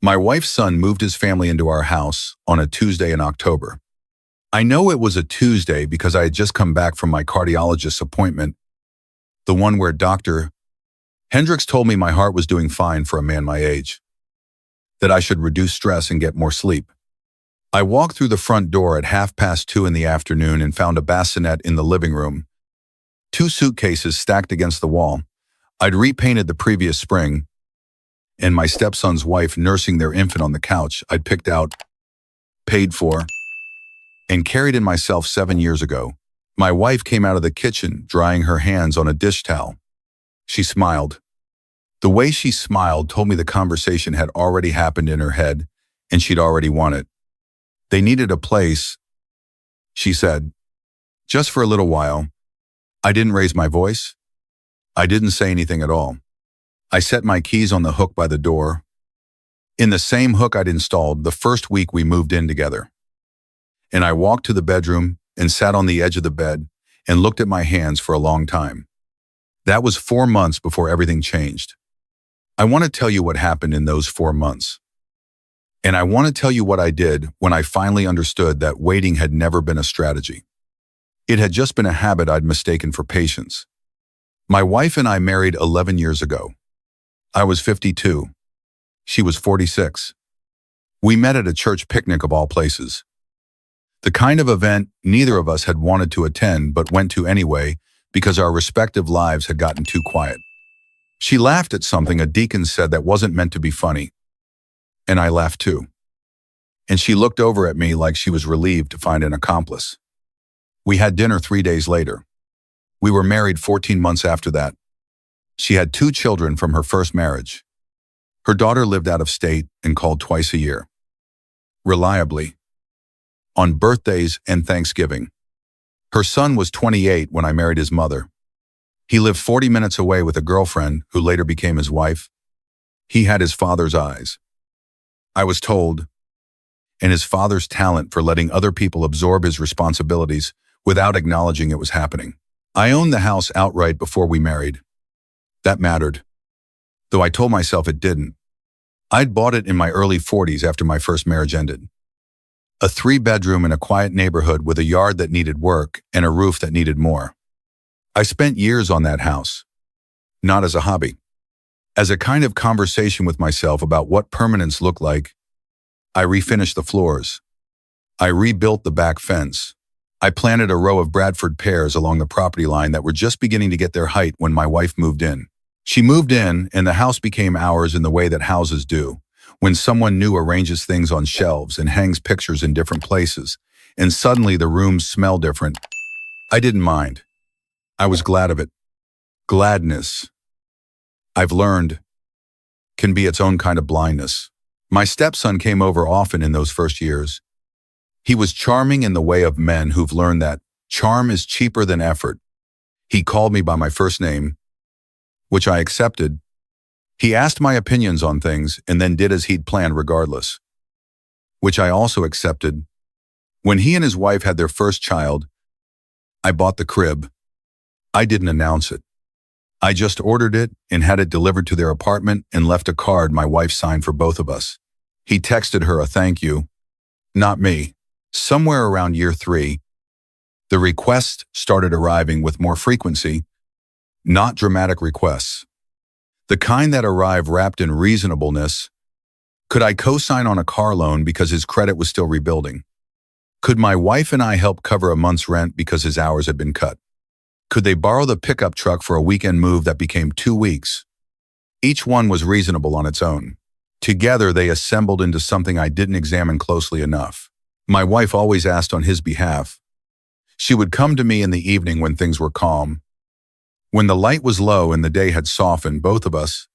My wife's son moved his family into our house on a Tuesday in October. I know it was a Tuesday because I had just come back from my cardiologist's appointment, the one where Dr. Hendricks told me my heart was doing fine for a man my age, that I should reduce stress and get more sleep. I walked through the front door at 2:30 in the afternoon and found a bassinet in the living room, 2 suitcases stacked against the wall. I'd repainted the previous spring, and my stepson's wife nursing their infant on the couch I'd picked out, paid for, and carried in myself 7 years ago. My wife came out of the kitchen, drying her hands on a dish towel. She smiled. The way she smiled told me the conversation had already happened in her head, and she'd already won it. They needed a place, she said. Just for a little while. I didn't raise my voice. I didn't say anything at all. I set my keys on the hook by the door, in the same hook I'd installed the first week we moved in together. And I walked to the bedroom and sat on the edge of the bed and looked at my hands for a long time. That was 4 months before everything changed. I want to tell you what happened in those 4 months. And I want to tell you what I did when I finally understood that waiting had never been a strategy. It had just been a habit I'd mistaken for patience. My wife and I married 11 years ago. I was 52. She was 46. We met at a church picnic of all places. The kind of event neither of us had wanted to attend but went to anyway because our respective lives had gotten too quiet. She laughed at something a deacon said that wasn't meant to be funny, and I laughed too. And she looked over at me like she was relieved to find an accomplice. We had dinner 3 days later. We were married 14 months after that. She had 2 children from her first marriage. Her daughter lived out of state and called twice a year. Reliably. On birthdays and Thanksgiving. Her son was 28 when I married his mother. He lived 40 minutes away with a girlfriend who later became his wife. He had his father's eyes, I was told, and his father's talent for letting other people absorb his responsibilities without acknowledging it was happening. I owned the house outright before we married. That mattered, though I told myself it didn't. I'd bought it in my early 40s after my first marriage ended. A 3-bedroom in a quiet neighborhood with a yard that needed work and a roof that needed more. I spent years on that house, not as a hobby, as a kind of conversation with myself about what permanence looked like. I refinished the floors. I rebuilt the back fence. I planted a row of Bradford pears along the property line that were just beginning to get their height when my wife moved in. She moved in, and the house became ours in the way that houses do, when someone new arranges things on shelves and hangs pictures in different places, and suddenly the rooms smell different. I didn't mind. I was glad of it. Gladness, I've learned, can be its own kind of blindness. My stepson came over often in those first years. He was charming in the way of men who've learned that charm is cheaper than effort. He called me by my first name, which I accepted. He asked my opinions on things and then did as he'd planned regardless, which I also accepted. When he and his wife had their first child, I bought the crib. I didn't announce it. I just ordered it and had it delivered to their apartment and left a card my wife signed for both of us. He texted her a thank you, not me. Somewhere around year 3, the requests started arriving with more frequency, not dramatic requests. The kind that arrive wrapped in reasonableness. Could I co-sign on a car loan because his credit was still rebuilding? Could my wife and I help cover a month's rent because his hours had been cut? Could they borrow the pickup truck for a weekend move that became 2 weeks? Each one was reasonable on its own. Together, they assembled into something I didn't examine closely enough. My wife always asked on his behalf. She would come to me in the evening when things were calm, when the light was low and the day had softened both of us,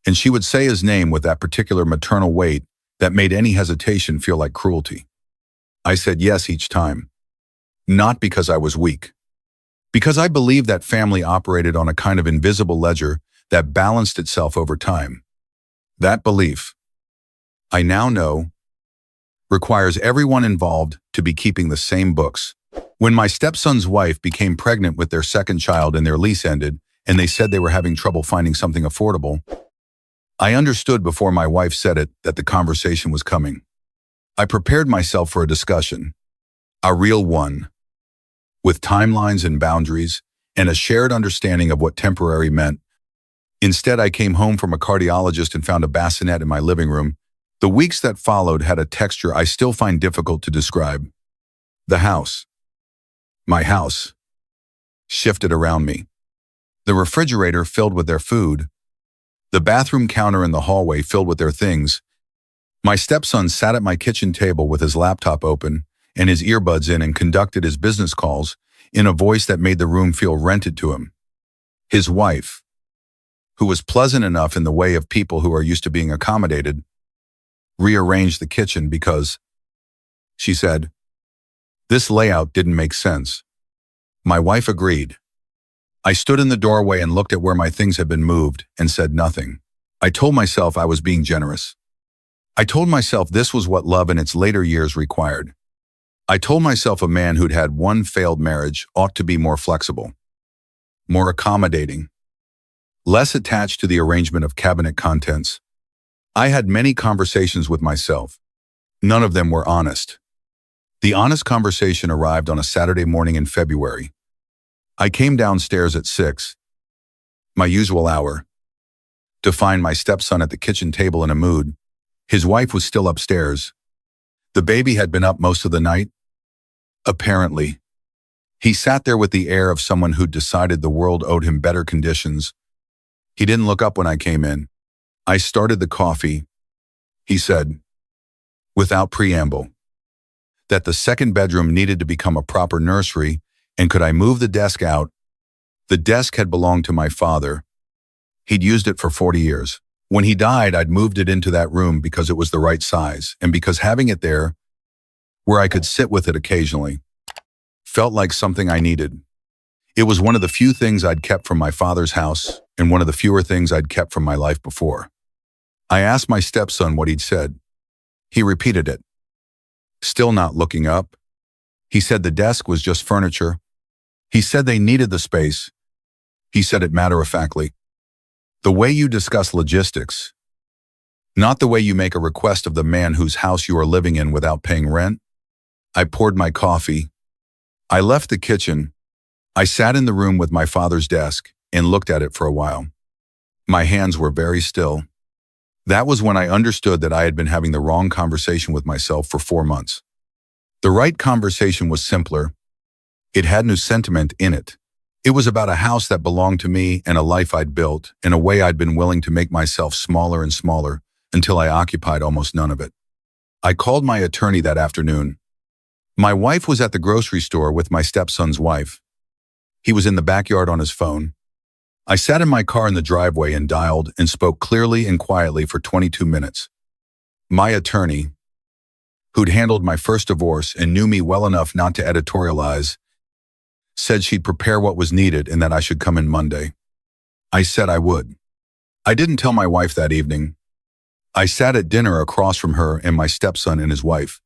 and she would say his name with that particular maternal weight that made any hesitation feel like cruelty. I said yes each time, not because I was weak, because I believed that family operated on a kind of invisible ledger that balanced itself over time. That belief, I now know, requires everyone involved to be keeping the same books. When my stepson's wife became pregnant with their second child and their lease ended, and they said they were having trouble finding something affordable, I understood before my wife said it that the conversation was coming. I prepared myself for a discussion, a real one, with timelines and boundaries, and a shared understanding of what temporary meant. Instead, I came home from a cardiologist and found a bassinet in my living room. The weeks that followed had a texture I still find difficult to describe. The house, my house, shifted around me. The refrigerator filled with their food. The bathroom counter in the hallway filled with their things. My stepson sat at my kitchen table with his laptop open and his earbuds in and conducted his business calls in a voice that made the room feel rented to him. His wife, who was pleasant enough in the way of people who are used to being accommodated, rearranged the kitchen because, she said, this layout didn't make sense. My wife agreed. I stood in the doorway and looked at where my things had been moved and said nothing. I told myself I was being generous. I told myself this was what love in its later years required. I told myself a man who'd had one failed marriage ought to be more flexible, more accommodating, less attached to the arrangement of cabinet contents. I had many conversations with myself. None of them were honest. The honest conversation arrived on a Saturday morning in February. I came downstairs at 6, my usual hour, to find my stepson at the kitchen table in a mood. His wife was still upstairs. The baby had been up most of the night. Apparently. He sat there with the air of someone who'd decided the world owed him better conditions. He didn't look up when I came in. I started the coffee. He said, without preamble, that the second bedroom needed to become a proper nursery, and could I move the desk out? The desk had belonged to my father. He'd used it for 40 years. When he died, I'd moved it into that room because it was the right size, and because having it there, where I could sit with it occasionally, felt like something I needed. It was one of the few things I'd kept from my father's house, and one of the fewer things I'd kept from my life before. I asked my stepson what he'd said. He repeated it. Still not looking up. He said the desk was just furniture. He said they needed the space. He said it matter-of-factly. The way you discuss logistics, not the way you make a request of the man whose house you are living in without paying rent. I poured my coffee. I left the kitchen. I sat in the room with my father's desk and looked at it for a while. My hands were very still. That was when I understood that I had been having the wrong conversation with myself for 4 months. The right conversation was simpler. It had no sentiment in it. It was about a house that belonged to me and a life I'd built in a way I'd been willing to make myself smaller and smaller until I occupied almost none of it. I called my attorney that afternoon. My wife was at the grocery store with my stepson's wife. He was in the backyard on his phone. I sat in my car in the driveway and dialed and spoke clearly and quietly for 22 minutes. My attorney, who'd handled my first divorce and knew me well enough not to editorialize, said she'd prepare what was needed and that I should come in Monday. I said I would. I didn't tell my wife that evening. I sat at dinner across from her and my stepson and his wife,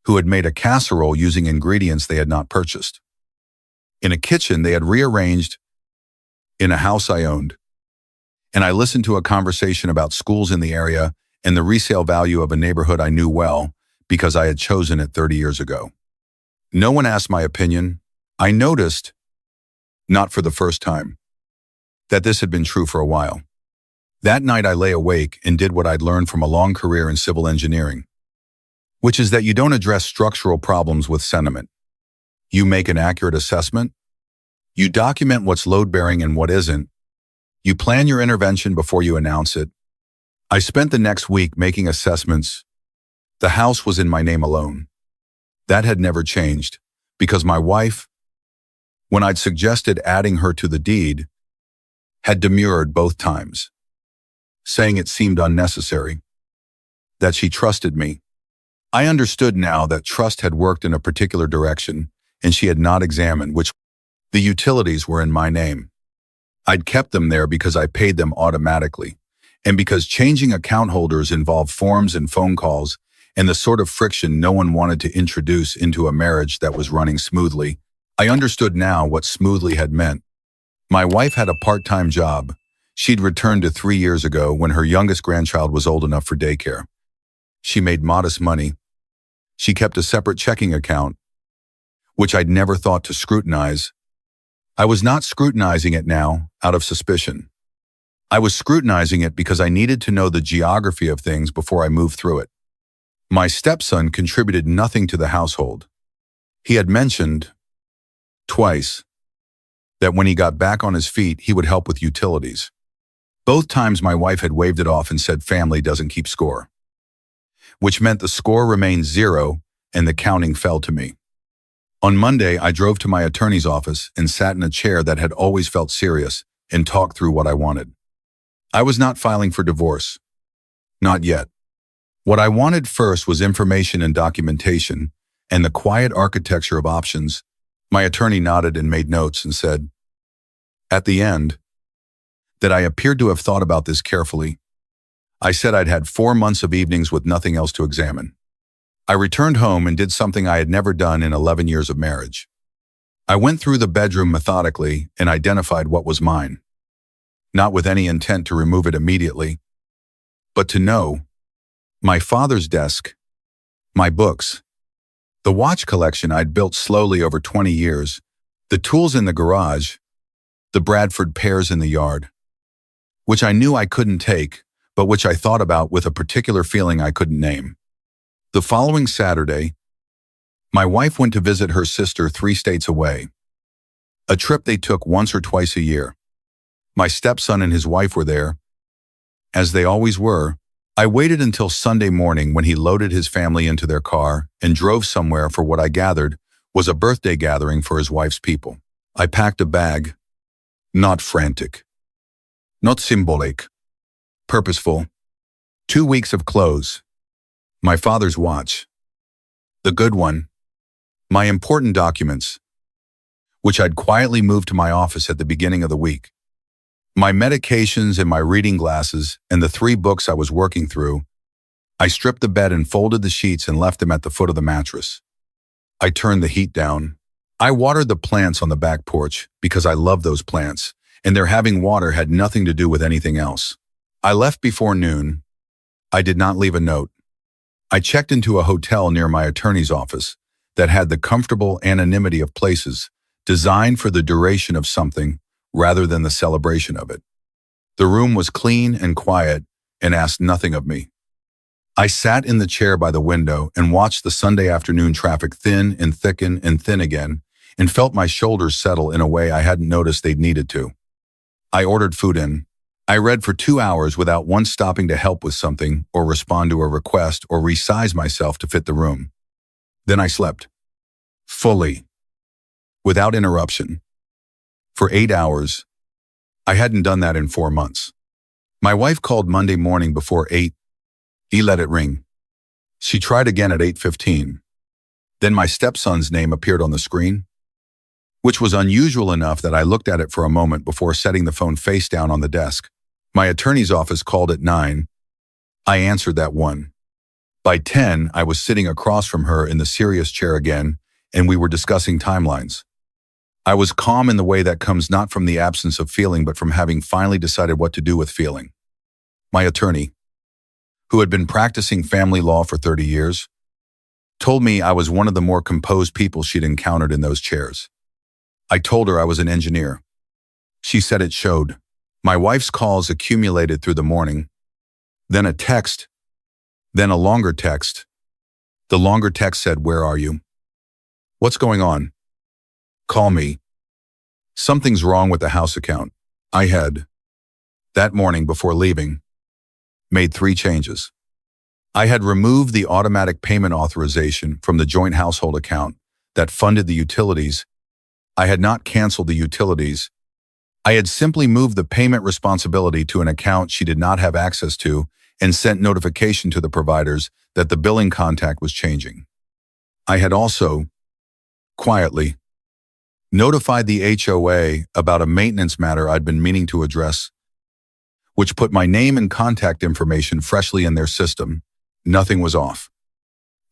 who had made a casserole using ingredients they had not purchased. In a kitchen they had rearranged in a house I owned. And I listened to a conversation about schools in the area and the resale value of a neighborhood I knew well because I had chosen it 30 years ago. No one asked my opinion. I noticed, not for the first time, that this had been true for a while. That night I lay awake and did what I'd learned from a long career in civil engineering, which is that you don't address structural problems with sentiment. You make an accurate assessment. You document what's load-bearing and what isn't. You plan your intervention before you announce it. I spent the next week making assessments. The house was in my name alone. That had never changed, because my wife, when I'd suggested adding her to the deed, had demurred both times, saying it seemed unnecessary, that she trusted me. I understood now that trust had worked in a particular direction, and she had not examined which. The utilities were in my name. I'd kept them there because I paid them automatically, and because changing account holders involved forms and phone calls and the sort of friction no one wanted to introduce into a marriage that was running smoothly. I understood now what smoothly had meant. My wife had a part-time job. She'd returned to 3 years ago when her youngest grandchild was old enough for daycare. She made modest money. She kept a separate checking account, which I'd never thought to scrutinize. I was not scrutinizing it now out of suspicion. I was scrutinizing it because I needed to know the geography of things before I moved through it. My stepson contributed nothing to the household. He had mentioned, twice, that when he got back on his feet, he would help with utilities. Both times my wife had waved it off and said family doesn't keep score, which meant the score remained 0 and the counting fell to me. On Monday, I drove to my attorney's office and sat in a chair that had always felt serious and talked through what I wanted. I was not filing for divorce. Not yet. What I wanted first was information and documentation and the quiet architecture of options. My attorney nodded and made notes and said, at the end, that I appeared to have thought about this carefully. I said I'd had 4 months of evenings with nothing else to examine. I returned home and did something I had never done in 11 years of marriage. I went through the bedroom methodically and identified what was mine, not with any intent to remove it immediately, but to know my father's desk, my books, the watch collection I'd built slowly over 20 years, the tools in the garage, the Bradford pears in the yard, which I knew I couldn't take, but which I thought about with a particular feeling I couldn't name. The following Saturday, my wife went to visit her sister 3 states away, a trip they took once or twice a year. My stepson and his wife were there, as they always were. I waited until Sunday morning when he loaded his family into their car and drove somewhere for what I gathered was a birthday gathering for his wife's people. I packed a bag, not frantic, not symbolic, purposeful. 2 weeks of clothes, my father's watch, the good one, my important documents, which I'd quietly moved to my office at the beginning of the week, my medications and my reading glasses and the 3 books I was working through. I stripped the bed and folded the sheets and left them at the foot of the mattress. I turned the heat down. I watered the plants on the back porch because I love those plants, and their having water had nothing to do with anything else. I left before noon. I did not leave a note. I checked into a hotel near my attorney's office that had the comfortable anonymity of places designed for the duration of something rather than the celebration of it. The room was clean and quiet and asked nothing of me. I sat in the chair by the window and watched the Sunday afternoon traffic thin and thicken and thin again and felt my shoulders settle in a way I hadn't noticed they'd needed to. I ordered food in. I read for 2 hours without once stopping to help with something or respond to a request or resize myself to fit the room. Then I slept. Fully. Without interruption. For 8 hours. I hadn't done that in 4 months. My wife called Monday morning before 8. He let it ring. She tried again at 8:15. Then my stepson's name appeared on the screen, which was unusual enough that I looked at it for a moment before setting the phone face down on the desk. My attorney's office called at 9. I answered that one. By 10, I was sitting across from her in the serious chair again, and we were discussing timelines. I was calm in the way that comes not from the absence of feeling, but from having finally decided what to do with feeling. My attorney, who had been practicing family law for 30 years, told me I was one of the more composed people she'd encountered in those chairs. I told her I was an engineer. She said it showed. My wife's calls accumulated through the morning, then a text, then a longer text. The longer text said, "Where are you? What's going on? Call me. Something's wrong with the house account." I had, that morning before leaving, made 3 changes. I had removed the automatic payment authorization from the joint household account that funded the utilities. I had not canceled the utilities. I had simply moved the payment responsibility to an account she did not have access to and sent notification to the providers that the billing contact was changing. I had also, quietly, notified the HOA about a maintenance matter I'd been meaning to address, which put my name and contact information freshly in their system. Nothing was off.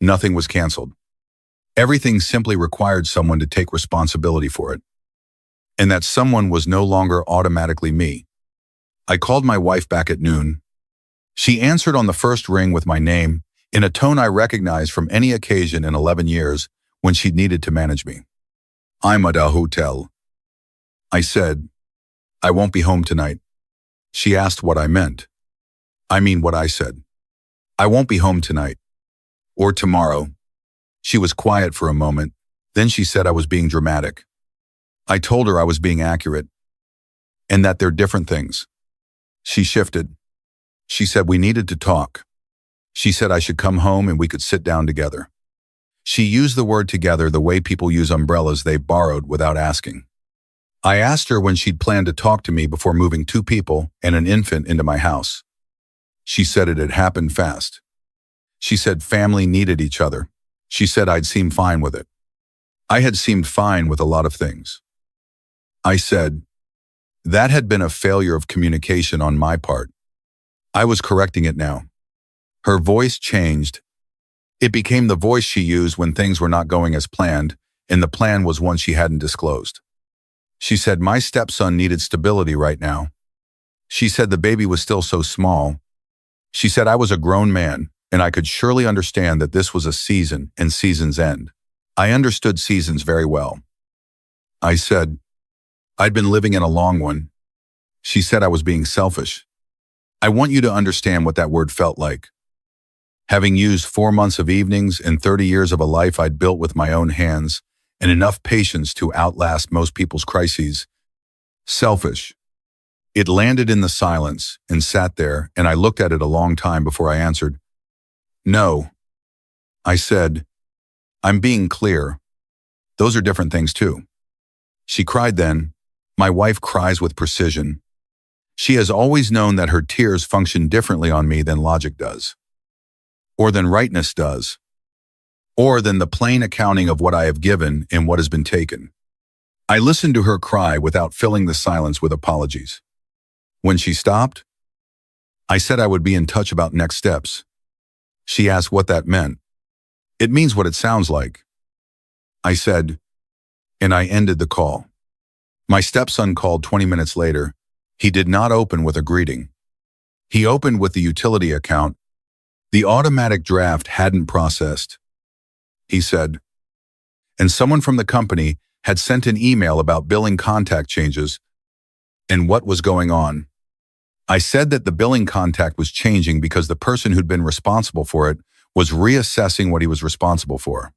Nothing was canceled. Everything simply required someone to take responsibility for it. And that someone was no longer automatically me. I called my wife back at noon. She answered on the first ring with my name, in a tone I recognized from any occasion in 11 years when she'd needed to manage me. "I'm at a hotel." I said, "I won't be home tonight." She asked what I meant. I mean what I said. "I won't be home tonight. Or tomorrow." She was quiet for a moment. Then she said I was being dramatic. I told her I was being accurate, and that they're different things. She shifted. She said we needed to talk. She said I should come home and we could sit down together. She used the word together the way people use umbrellas they borrowed without asking. I asked her when she'd planned to talk to me before moving 2 people and an infant into my house. She said it had happened fast. She said family needed each other. She said I'd seemed fine with it. I had seemed fine with a lot of things. I said, that had been a failure of communication on my part. I was correcting it now. Her voice changed. It became the voice she used when things were not going as planned, and the plan was one she hadn't disclosed. She said my stepson needed stability right now. She said the baby was still so small. She said I was a grown man, and I could surely understand that this was a season and seasons end. I understood seasons very well. I said, I'd been living in a long one. She said I was being selfish. I want you to understand what that word felt like. Having used 4 months of evenings and 30 years of a life I'd built with my own hands and enough patience to outlast most people's crises. Selfish. It landed in the silence and sat there, and I looked at it a long time before I answered. No. I said, I'm being clear. Those are different things too. She cried then. My wife cries with precision. She has always known that her tears function differently on me than logic does, or than rightness does, or than the plain accounting of what I have given and what has been taken. I listened to her cry without filling the silence with apologies. When she stopped, I said I would be in touch about next steps. She asked what that meant. It means what it sounds like. I said, and I ended the call. My stepson called 20 minutes later. He did not open with a greeting. He opened with the utility account. The automatic draft hadn't processed. He said, and someone from the company had sent an email about billing contact changes and what was going on. I said that the billing contact was changing because the person who'd been responsible for it was reassessing what he was responsible for.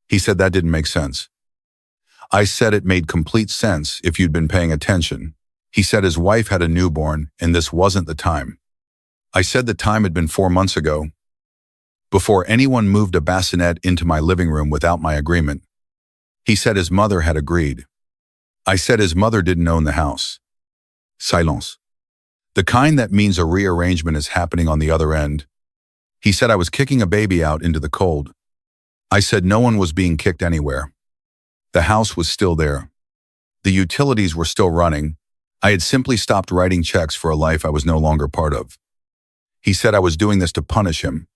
He said that didn't make sense. I said it made complete sense if you'd been paying attention. He said his wife had a newborn and this wasn't the time. I said the time had been 4 months ago, before anyone moved a bassinet into my living room without my agreement. He said his mother had agreed. I said his mother didn't own the house. Silence. The kind that means a rearrangement is happening on the other end. He said I was kicking a baby out into the cold. I said no one was being kicked anywhere. The house was still there. The utilities were still running. I had simply stopped writing checks for a life I was no longer part of. He said I was doing this to punish him.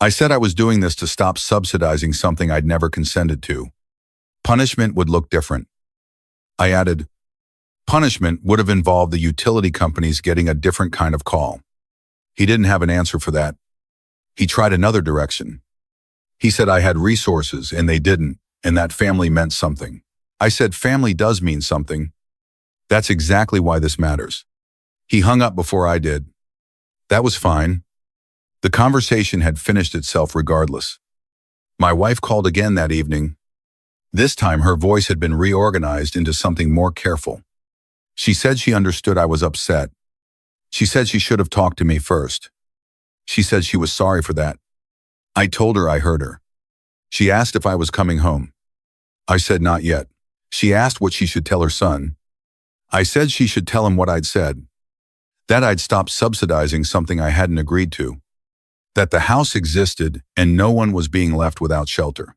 I said I was doing this to stop subsidizing something I'd never consented to. Punishment would look different. I added, punishment would have involved the utility companies getting a different kind of call. He didn't have an answer for that. He tried another direction. He said I had resources and they didn't, and that family meant something. I said family does mean something. That's exactly why this matters. He hung up before I did. That was fine. The conversation had finished itself regardless. My wife called again that evening. This time her voice had been reorganized into something more careful. She said she understood I was upset. She said she should have talked to me first. She said she was sorry for that. I told her I heard her. She asked if I was coming home. I said not yet. She asked what she should tell her son. I said she should tell him what I'd said. That I'd stopped subsidizing something I hadn't agreed to. That the house existed and no one was being left without shelter.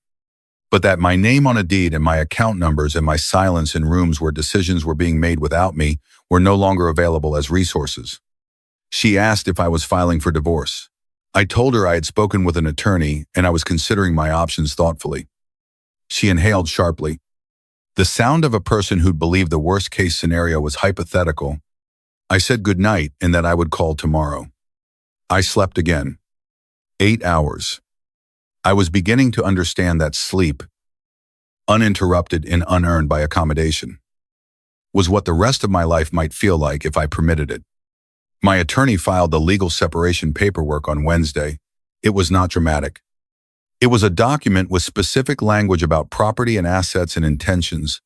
But that my name on a deed and my account numbers and my silence in rooms where decisions were being made without me were no longer available as resources. She asked if I was filing for divorce. I told her I had spoken with an attorney and I was considering my options thoughtfully. She inhaled sharply. The sound of a person who'd believed the worst-case scenario was hypothetical. I said good night and that I would call tomorrow. I slept again. 8 hours. I was beginning to understand that sleep, uninterrupted and unearned by accommodation, was what the rest of my life might feel like if I permitted it. My attorney filed the legal separation paperwork on Wednesday. It was not dramatic. It was a document with specific language about property and assets and intentions.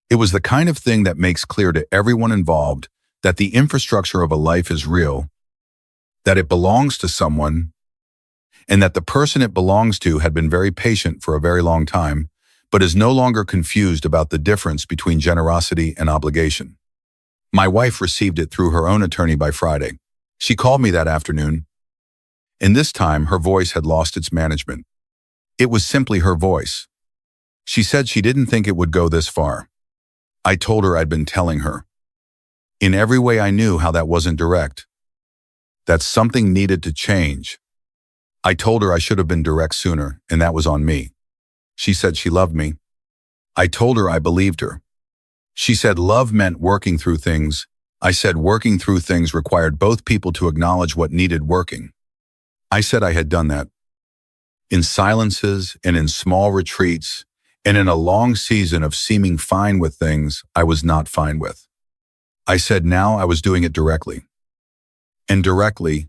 It was the kind of thing that makes clear to everyone involved that the infrastructure of a life is real, that it belongs to someone, and that the person it belongs to had been very patient for a very long time, but is no longer confused about the difference between generosity and obligation. My wife received it through her own attorney by Friday. She called me that afternoon, and this time her voice had lost its management. It was simply her voice. She said she didn't think it would go this far. I told her I'd been telling her, in every way I knew, how that wasn't direct, that something needed to change. I told her I should have been direct sooner, and that was on me. She said she loved me. I told her I believed her. She said love meant working through things. I said working through things required both people to acknowledge what needed working. I said I had done that. In silences and in small retreats and in a long season of seeming fine with things I was not fine with. I said now I was doing it directly. And directly,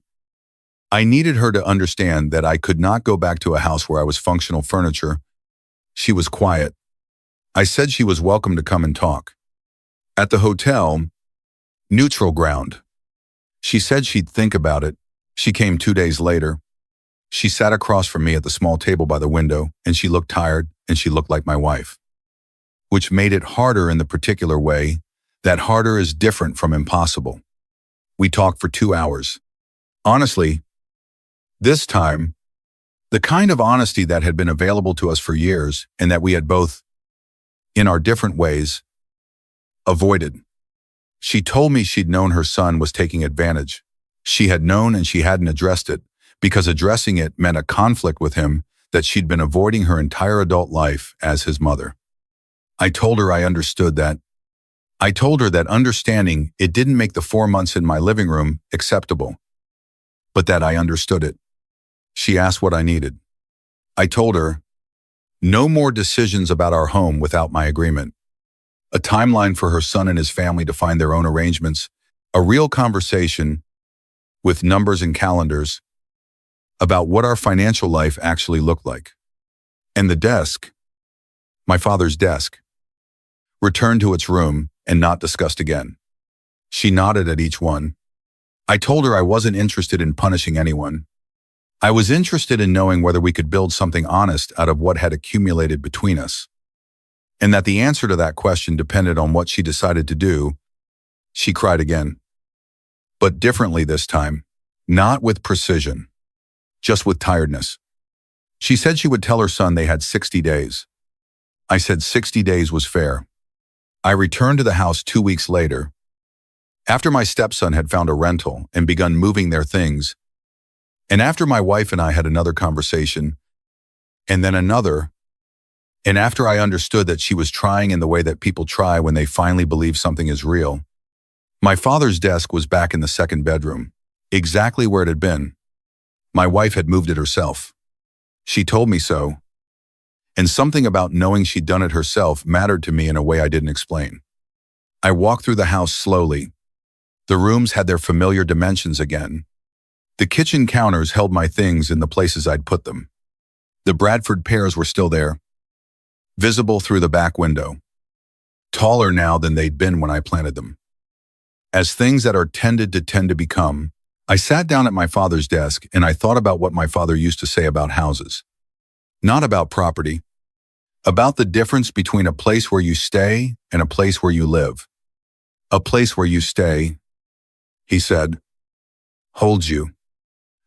I needed her to understand that I could not go back to a house where I was functional furniture. She was quiet. I said she was welcome to come and talk. At the hotel, neutral ground. She said she'd think about it. She came 2 days later. She sat across from me at the small table by the window, and she looked tired, and she looked like my wife. Which made it harder in the particular way that harder is different from impossible. We talked for 2 hours. Honestly, this time, the kind of honesty that had been available to us for years and that we had both, in our different ways, avoided. She told me she'd known her son was taking advantage. She had known and she hadn't addressed it, because addressing it meant a conflict with him that she'd been avoiding her entire adult life as his mother. I told her I understood that. I told her that understanding it didn't make the 4 months in my living room acceptable, but that I understood it. She asked what I needed. I told her, no more decisions about our home without my agreement. A timeline for her son and his family to find their own arrangements, a real conversation with numbers and calendars about what our financial life actually looked like. And the desk, my father's desk, returned to its room and not discussed again. She nodded at each one. I told her I wasn't interested in punishing anyone. I was interested in knowing whether we could build something honest out of what had accumulated between us, and that the answer to that question depended on what she decided to do. She cried again, but differently this time, not with precision, just with tiredness. She said she would tell her son they had 60 days. I said 60 days was fair. I returned to the house 2 weeks later, after my stepson had found a rental and begun moving their things, and after my wife and I had another conversation, and then another, and after I understood that she was trying in the way that people try when they finally believe something is real. My father's desk was back in the second bedroom, exactly where it had been. My wife had moved it herself. She told me so, and something about knowing she'd done it herself mattered to me in a way I didn't explain. I walked through the house slowly. The rooms had their familiar dimensions again. The kitchen counters held my things in the places I'd put them. The Bradford pears were still there, visible through the back window, taller now than they'd been when I planted them. As things that are tend to become, I sat down at my father's desk and I thought about what my father used to say about houses. Not about property, about the difference between a place where you stay and a place where you live. A place where you stay, he said, holds you.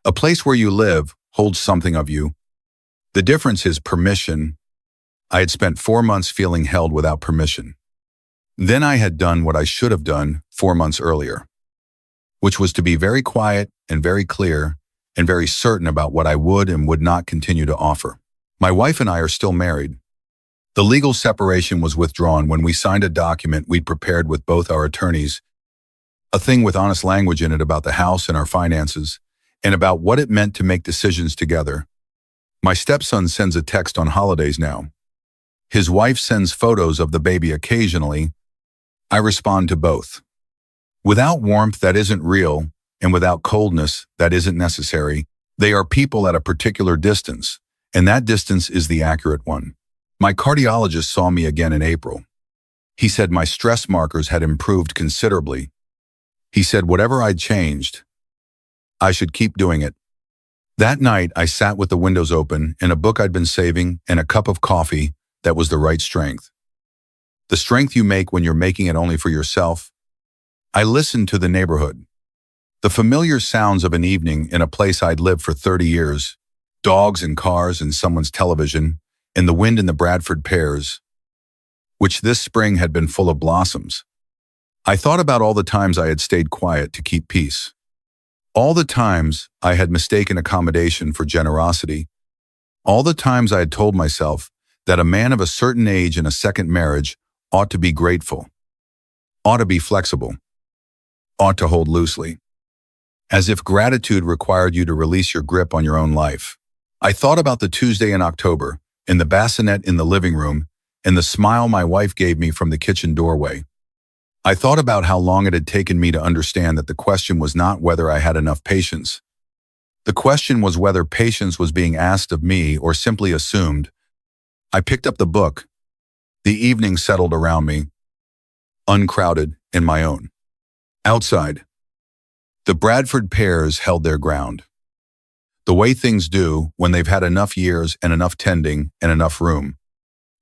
A place where you live holds something of you. The difference is permission. I had spent 4 months feeling held without permission. Then I had done what I should have done 4 months earlier, which was to be very quiet and very clear and very certain about what I would and would not continue to offer. My wife and I are still married. The legal separation was withdrawn when we signed a document we'd prepared with both our attorneys A thing with honest language in it about the house and our finances, and about what it meant to make decisions together. My stepson sends a text on holidays now. His wife sends photos of the baby occasionally. I respond to both. Without warmth that isn't real, and without coldness that isn't necessary, they are people at a particular distance, and that distance is the accurate one. My cardiologist saw me again in April. He said my stress markers had improved considerably. He said whatever I'd changed, I should keep doing it. That night, I sat with the windows open and a book I'd been saving and a cup of coffee that was the right strength. The strength you make when you're making it only for yourself. I listened to the neighborhood. The familiar sounds of an evening in a place I'd lived for 30 years, dogs and cars and someone's television, and the wind in the Bradford pears, which this spring had been full of blossoms. I thought about all the times I had stayed quiet to keep peace. All the times I had mistaken accommodation for generosity. All the times I had told myself that a man of a certain age in a second marriage ought to be grateful, ought to be flexible, ought to hold loosely. As if gratitude required you to release your grip on your own life. I thought about the Tuesday in October, and the bassinet in the living room, and the smile my wife gave me from the kitchen doorway. I thought about how long it had taken me to understand that the question was not whether I had enough patience. The question was whether patience was being asked of me or simply assumed. I picked up the book. The evening settled around me, uncrowded and my own. Outside, the Bradford pears held their ground. The way things do when they've had enough years and enough tending and enough room.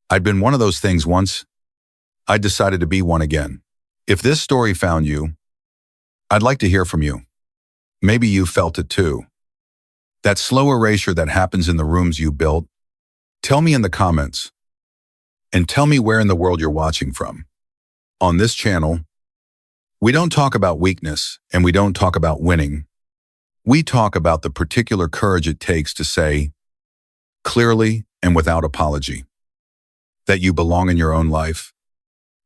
I'd been one of those things once. I decided to be one again. If this story found you, I'd like to hear from you. Maybe you felt it too. That slow erasure that happens in the rooms you built. Tell me in the comments. And tell me where in the world you're watching from. On this channel, we don't talk about weakness and we don't talk about winning. We talk about the particular courage it takes to say, clearly and without apology, that you belong in your own life.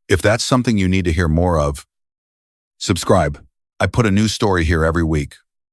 If that's something you need to hear more of, subscribe. I put a new story here every week.